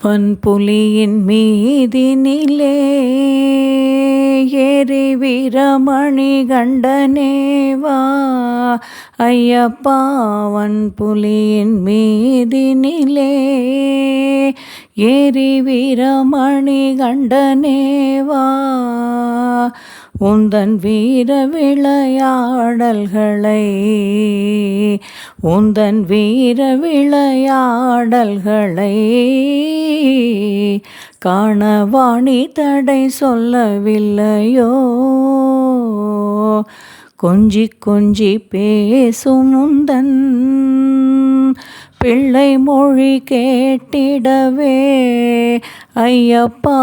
வன்புலியின் மீதினிலே ஏறி வீரமணி கண்டனேவா ஐயப்பா. வன்புலியின் மீதினிலே ஏறி வீரமணி கண்டனேவா. உந்தன் வீர விளையாடல்களை உந்தன் வீர விளையாடல்களை காணவாணி தடை சொல்லவில்லையோ. கொஞ்சி கொஞ்சி பேசும் உந்தன் பிள்ளை மொழி கேட்டிடவே ஐயப்பா.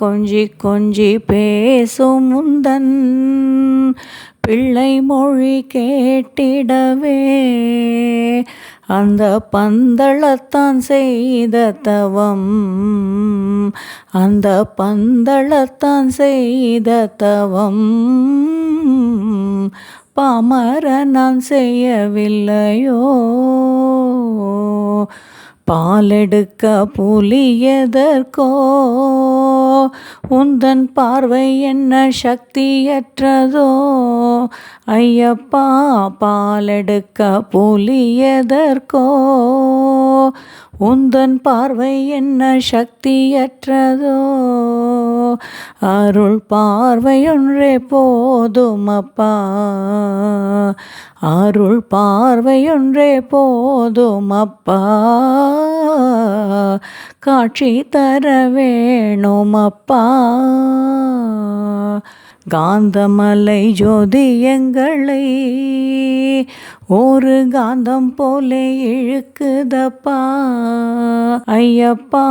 கொஞ்சி கொஞ்சி பேசும் உந்தன் பிள்ளை மொழி கேட்டிடவே அந்த பந்தளத்தான் செய்த தவம் அந்த பந்தளத்தான் செய்த தவம் பாமர நான் செய்யவில்லையோ. பாலெடுக்க புலியதற்கோ உந்தன் பார்வை என்ன சக்தியற்றதோ ஐயப்பா. பாலெடுக்க புலியதற்கோ உந்தன் பார்வை என்ன சக்தியற்றதோ. அருள் பார்வையொன்றே போதுமப்பா அருள் பார்வையொன்றே போதுமப்பா. காட்சி தர வேணுமப்பா. காந்தமலை ஜோதியங்களை ஒரு காந்தம் போலே இழுக்குதப்பா ஐயப்பா.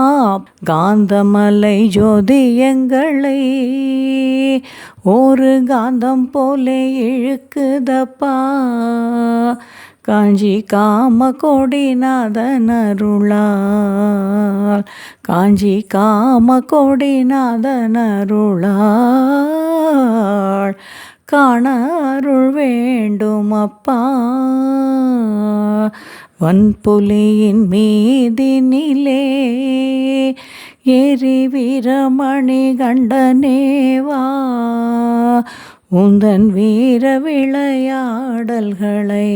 காந்தமலை ஜோதியங்களை ஒரு காந்தம் போலே இழுக்குதப்பா. காஞ்சி காம கொடிநாதன் அருளால் காஞ்சி காம கொடிநாதன் அருளால் காண அருள் வேண்டுமப்பா. வன்புலியின் மீதினிலே ஏறி வீரமணி கண்டனேவா. உந்தன் வீர விளையாடல்களை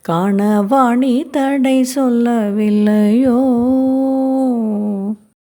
காணவாணி தடை சொல்லவில்லையோ.